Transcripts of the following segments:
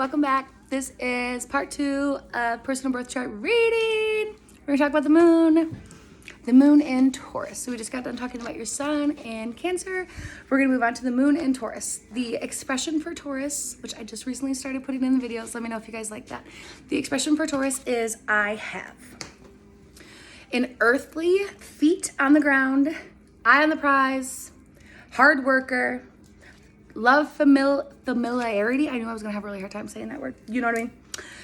welcome back. This is part 2 of personal birth chart reading. We're gonna talk about the moon in Taurus. So we just got done talking about your sun and Cancer. We're gonna move on to the moon in Taurus. The expression for Taurus, which I just recently started putting in the videos, let me know if you guys like that. The expression for Taurus is I have. An earthly, feet on the ground, eye on the prize, hard worker, love familiarity. I knew I was gonna have a really hard time saying that word. You know what I mean?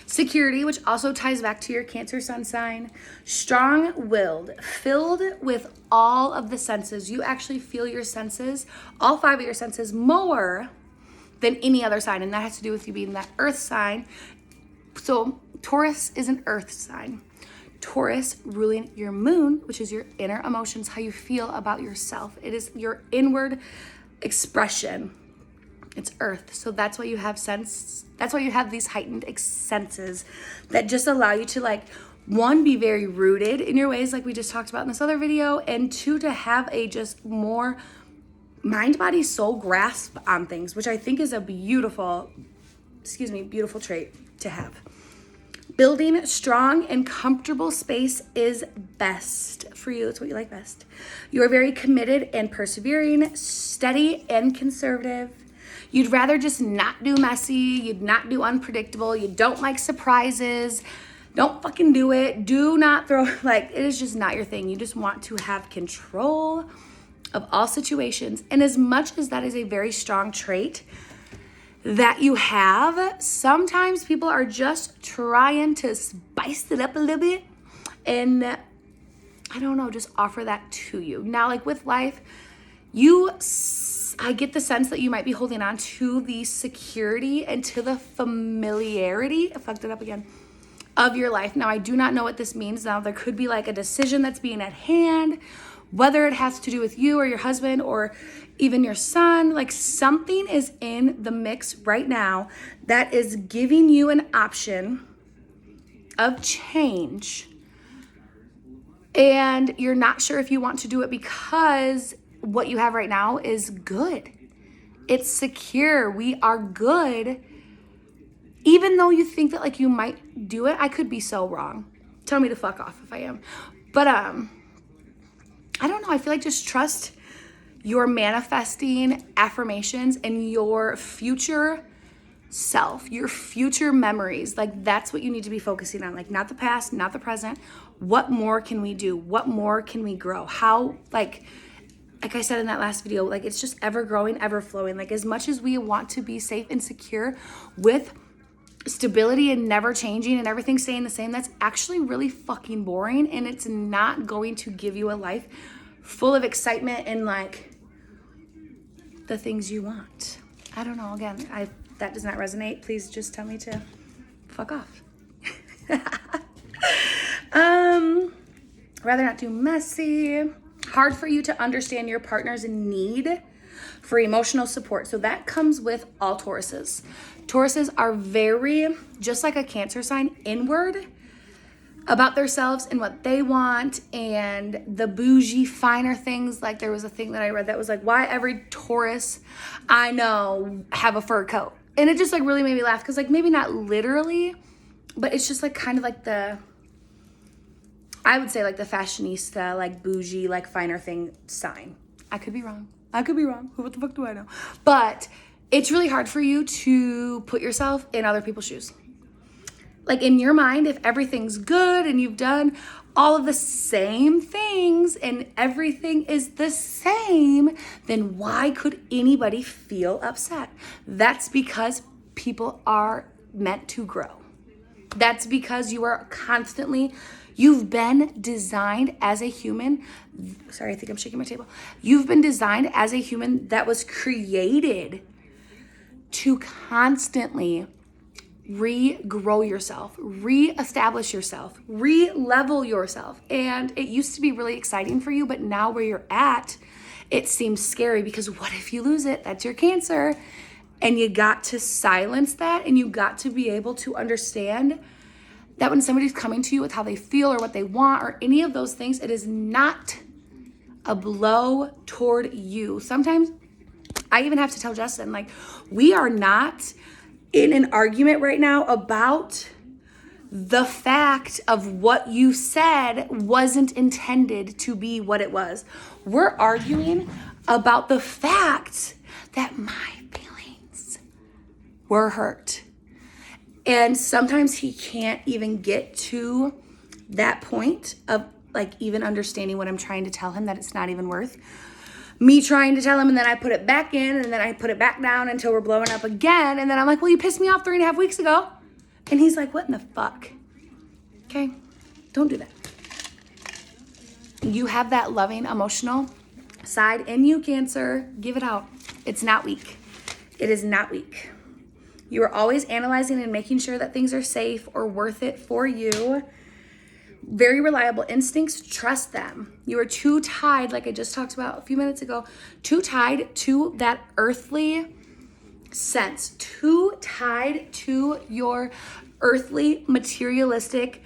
Security, which also ties back to your Cancer sun sign. Strong-willed, filled with all of the senses. You actually feel your senses, all 5 of your senses, more than any other sign. And that has to do with you being that earth sign. So Taurus is an earth sign. Taurus ruling your moon, which is your inner emotions, how you feel about yourself. It is your inward expression. It's earth. So that's why you have that's why you have these heightened senses that just allow you to, like, 1, be very rooted in your ways, like we just talked about in this other video, and 2, to have a just more mind, body, soul grasp on things, which I think is a beautiful trait to have. Building strong and comfortable space is best for you. It's what you like best. You are very committed and persevering, steady and conservative. You'd rather just not do messy. You'd not do unpredictable. You don't like surprises. Don't fucking do it. Do not throw, like, it is just not your thing. You just want to have control of all situations. And as much as that is a very strong trait that you have, sometimes people are just trying to spice it up a little bit and, I don't know, just offer that to you. Now, like with life, I get the sense that you might be holding on to the security and to the familiarity, I fucked it up again, of your life. Now, I do not know what this means. Now, there could be like a decision that's being at hand, whether it has to do with you or your husband or even your son. Like, something is in the mix right now that is giving you an option of change, and you're not sure if you want to do it because what you have right now is good. It's secure. We are good. Even though you think that, like, you might do it, I could be so wrong. Tell me to fuck off if I am. But I don't know. I feel like just trust your manifesting affirmations and your future self, your future memories. Like, that's what you need to be focusing on. Like, not the past, not the present. What more can we do? What more can we grow? How, like I said in that last video, like, it's just ever growing, ever flowing. Like, as much as we want to be safe and secure with stability and never changing and everything staying the same, that's actually really fucking boring, and it's not going to give you a life full of excitement and, like, the things you want. I don't know. Again, that does not resonate. Please just tell me to fuck off. Rather not too messy. Hard for you to understand your partner's need for emotional support. So that comes with all Tauruses. Tauruses are very, just like a Cancer sign, inward about themselves and what they want and the bougie, finer things. Like, there was a thing that I read that was like, why every Taurus I know have a fur coat. And it just, like, really made me laugh because, like, maybe not literally, but it's just, like, kind of like I would say, like, the fashionista, like, bougie, like, finer thing sign. I could be wrong. What the fuck do I know? But it's really hard for you to put yourself in other people's shoes. Like, in your mind, if everything's good and you've done all of the same things and everything is the same, then why could anybody feel upset? That's because people are meant to grow. That's because you've been designed as a human. Sorry, I think I'm shaking my table. You've been designed as a human that was created to constantly regrow yourself, reestablish yourself, re-level yourself. And it used to be really exciting for you, but now where you're at, it seems scary because what if you lose it? That's your Cancer. And you got to silence that, and you got to be able to understand that when somebody's coming to you with how they feel or what they want or any of those things, it is not a blow toward you. Sometimes I even have to tell Justin, like, we are not in an argument right now about the fact of what you said wasn't intended to be what it was. We're arguing about the fact that my feelings were hurt. And sometimes he can't even get to that point of like even understanding what I'm trying to tell him, that it's not even worth me trying to tell him, and then I put it back in, and then I put it back down until we're blowing up again. And then I'm like, well, you pissed me off 3.5 weeks ago. And he's like, what in the fuck? Okay, don't do that. You have that loving, emotional side in you, Cancer. Give it out. It's not weak. It is not weak. You are always analyzing and making sure that things are safe or worth it for you. Very reliable instincts, trust them. You are too tied, like I just talked about a few minutes ago, too tied to that earthly sense, too tied to your earthly, materialistic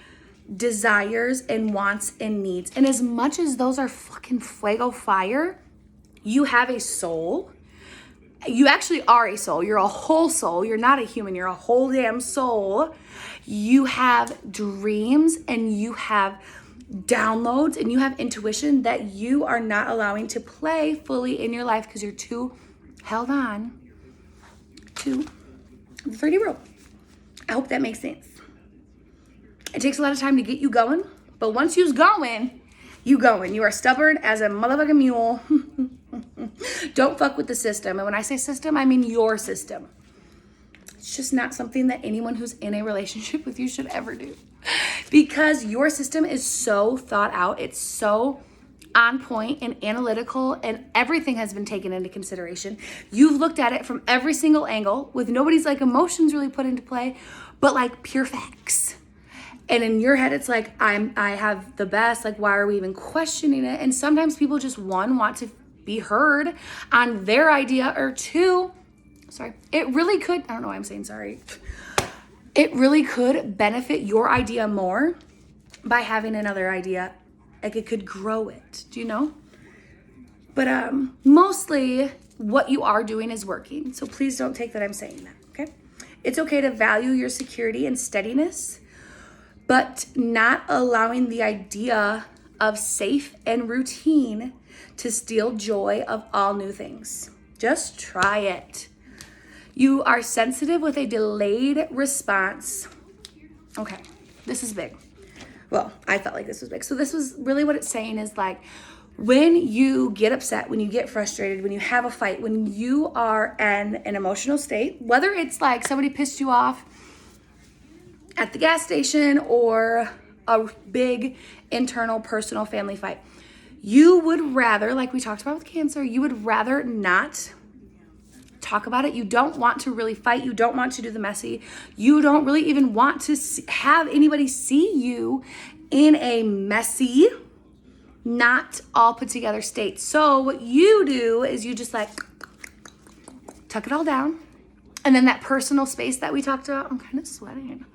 desires and wants and needs. And as much as those are fucking fuego fire, you have a soul. You actually are a soul. You're a whole soul. You're not a human. You're a whole damn soul. You have dreams and you have downloads and you have intuition that you are not allowing to play fully in your life because you're too held on to the 3D world. I hope that makes sense. It takes a lot of time to get you going, but once you're going, you going. You are stubborn as a motherfucking mule. Don't fuck with the system. And when I say system, I mean your system. It's just not something that anyone who's in a relationship with you should ever do. Because your system is so thought out. It's so on point and analytical, and everything has been taken into consideration. You've looked at it from every single angle with nobody's like emotions really put into play, but like pure facts. And in your head, it's like, I have the best, like, why are we even questioning it? And sometimes people just, one, want to be heard on their idea, or two, it really could, I don't know why I'm saying sorry. It really could benefit your idea more by having another idea. Like it could grow it, do you know? But mostly what you are doing is working. So please don't take that I'm saying that, okay? It's okay to value your security and steadiness, but not allowing the idea of safe and routine to steal joy of all new things. Just try it. You are sensitive with a delayed response. Okay, this is big. Well, I felt like this was big. So this was really what it's saying is like, when you get upset, when you get frustrated, when you have a fight, when you are in an emotional state, whether it's like somebody pissed you off at the gas station or a big internal personal family fight, you would rather, like we talked about with Cancer, you would rather not talk about it. You don't want to really fight. You don't want to do the messy. You don't really even want to have anybody see you in a messy, not all put together state. So what you do is you just like tuck it all down. And then that personal space that we talked about, I'm kind of sweating.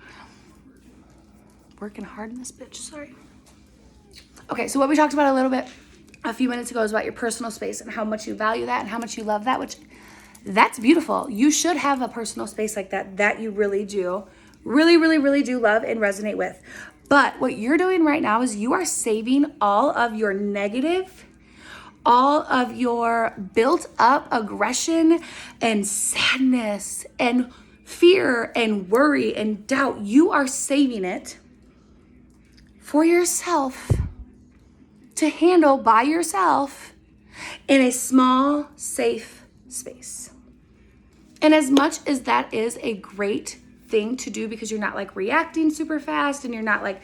Working hard in this bitch, sorry. Okay, so what we talked about a little bit a few minutes ago is about your personal space and how much you value that and how much you love that, which that's beautiful. You should have a personal space like that you really do, really do love and resonate with. But what you're doing right now is you are saving all of your negative, all of your built up aggression and sadness and fear and worry and doubt. You are saving it for yourself to handle by yourself in a small, safe space. And as much as that is a great thing to do because you're not like reacting super fast and you're not like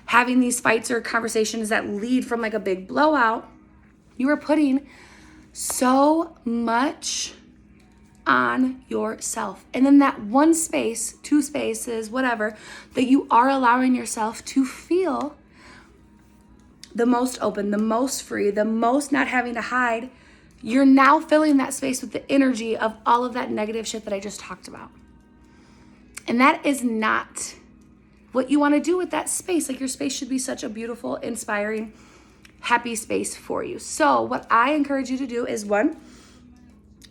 having these fights or conversations that lead from like a big blowout, you are putting so much on yourself. And then that one space, two spaces, whatever, that you are allowing yourself to feel the most open, the most free, the most not having to hide, you're now filling that space with the energy of all of that negative shit that I just talked about. And that is not what you want to do with that space. Like your space should be such a beautiful, inspiring, happy space for you. So what I encourage you to do is one,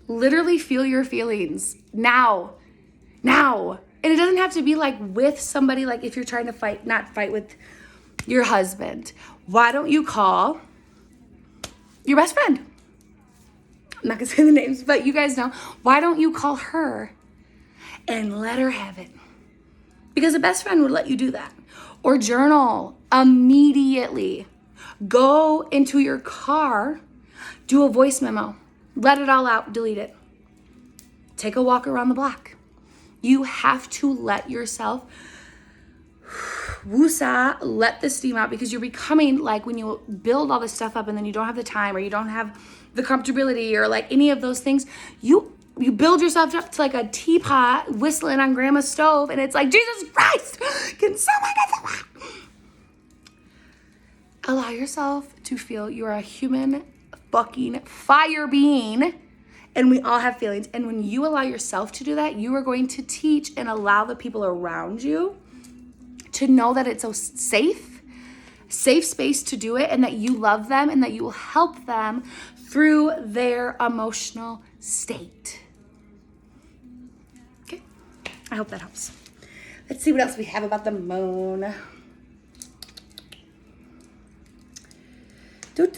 literally feel your feelings now. Now. And it doesn't have to be like with somebody, like if you're trying to fight, not fight with your husband. Why don't you call your best friend? I'm not gonna say the names, but you guys know. Why don't you call her and let her have it? Because a best friend would let you do that. Or journal immediately. Go into your car, do a voice memo, let it all out, delete it. Take a walk around the block. You have to let yourself woosah, let the steam out, because you're becoming like, when you build all this stuff up and then you don't have the time, or you don't have the comfortability, or like any of those things, you build yourself up to like a teapot whistling on grandma's stove, and it's like, Jesus Christ, can someone get that? Allow yourself to feel you're a human fucking fire being, and we all have feelings. And when you allow yourself to do that, you are going to teach and allow the people around you to know that it's a safe space to do it, and that you love them, and that you will help them through their emotional state. Okay, I hope that helps. Let's see what else we have about the moon. It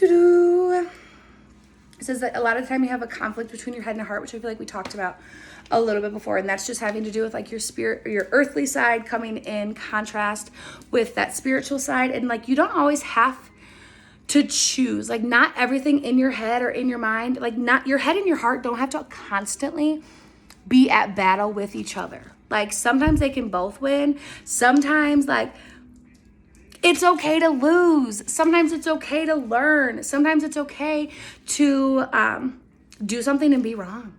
says that a lot of the time you have a conflict between your head and your heart, which I feel like we talked about a little bit before, and that's just having to do with like your spirit or your earthly side coming in contrast with that spiritual side. And like, you don't always have to choose, like not everything in your head or in your mind, like not your head and your heart don't have to constantly be at battle with each other. Like sometimes they can both win. Sometimes like it's okay to lose. Sometimes it's okay to learn. Sometimes it's okay to do something and be wrong.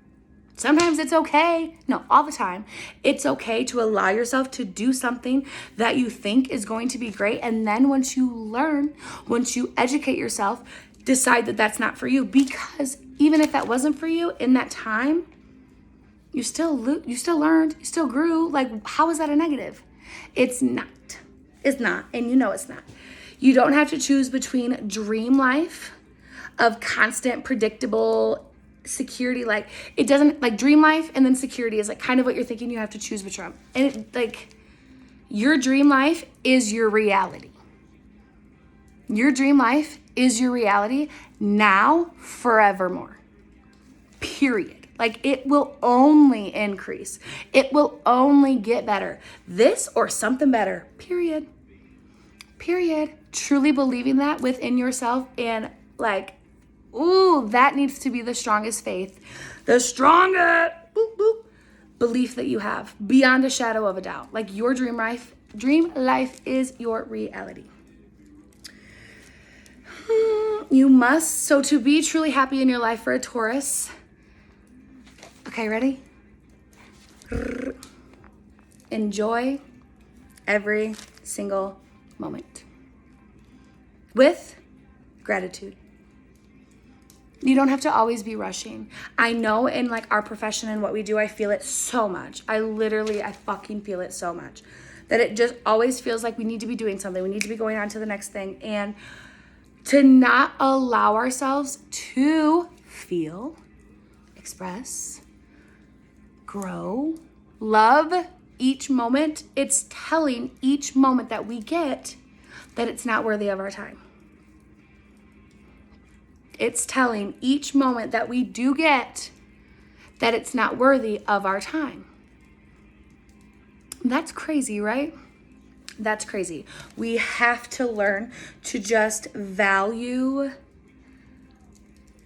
Sometimes it's okay, no, all the time, it's okay to allow yourself to do something that you think is going to be great. And then once you learn, once you educate yourself, decide that that's not for you. Because even if that wasn't for you in that time, you still learned, you still grew. Like, how is that a negative? It's not. It's not, and you know it's not. You don't have to choose between dream life of constant, predictable security. Like, it doesn't, like dream life and then security is like kind of what you're thinking you have to choose between. And it, like, your dream life is your reality. Your dream life is your reality now, forevermore. Period. Like, it will only increase. It will only get better. This or something better. Period. Period. Truly believing that within yourself, and like, ooh, that needs to be the strongest faith. The strongest belief that you have, beyond a shadow of a doubt. Like, your dream life is your reality. You must, so to be truly happy in your life for a Taurus. Okay, ready? Enjoy every single moment with gratitude. You don't have to always be rushing. I know in like our profession and what we do, I feel it so much. I fucking feel it so much that it just always feels like we need to be doing something. We need to be going on to the next thing, and to not allow ourselves to feel, express, grow, love each moment. It's telling each moment that we get that it's not worthy of our time. It's telling each moment that we do get that it's not worthy of our time. That's crazy, right? That's crazy. We have to learn to just value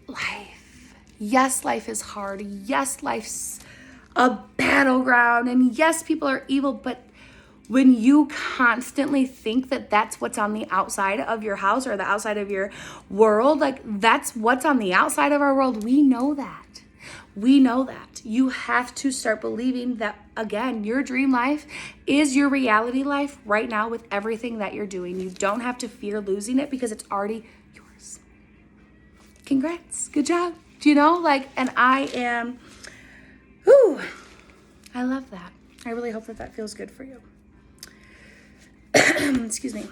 life. Yes, life is hard. Yes, life's a battleground. And yes, people are evil. But when you constantly think that that's what's on the outside of your house or the outside of your world, like that's what's on the outside of our world, we know that. We know that. You have to start believing that, again, your dream life is your reality life right now with everything that you're doing. You don't have to fear losing it because it's already yours. Congrats. Good job. Do you know? Like, and I am, I love that. I really hope that that feels good for you. Excuse me.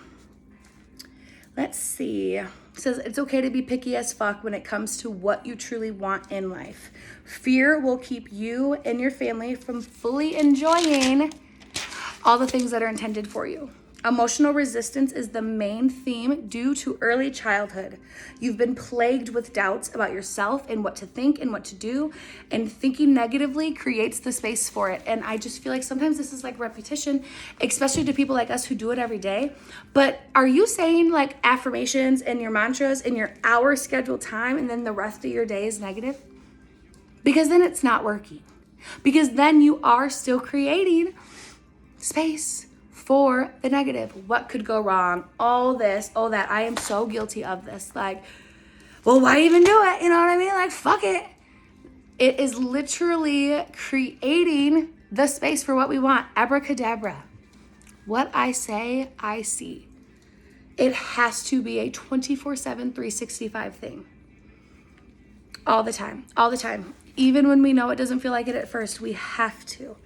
Let's see. It says it's okay to be picky as fuck when it comes to what you truly want in life. Fear will keep you and your family from fully enjoying all the things that are intended for you. Emotional resistance is the main theme due to early childhood. You've been plagued with doubts about yourself and what to think and what to do, and thinking negatively creates the space for it. And I just feel like sometimes this is like repetition, especially to people like us who do it every day. But are you saying like affirmations and your mantras in your hour scheduled time and then the rest of your day is negative? Because then it's not working. Because then you are still creating space for the negative. What could go wrong? All this, all that. I am so guilty of this. Like, well, why even do it? You know what I mean? Like, fuck it. It is literally creating the space for what we want. Abracadabra. What I say, I see. It has to be a 24/7, 365 thing. All the time. All the time. Even when we know it doesn't feel like it at first, we have to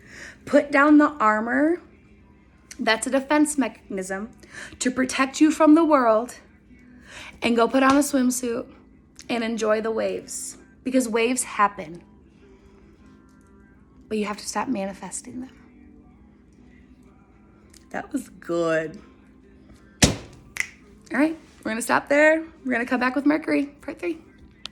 put down the armor. That's a defense mechanism to protect you from the world, and go put on a swimsuit and enjoy the waves, because waves happen, but you have to stop manifesting them. That was good. All right, we're gonna stop there. We're gonna come back with Mercury, part 3.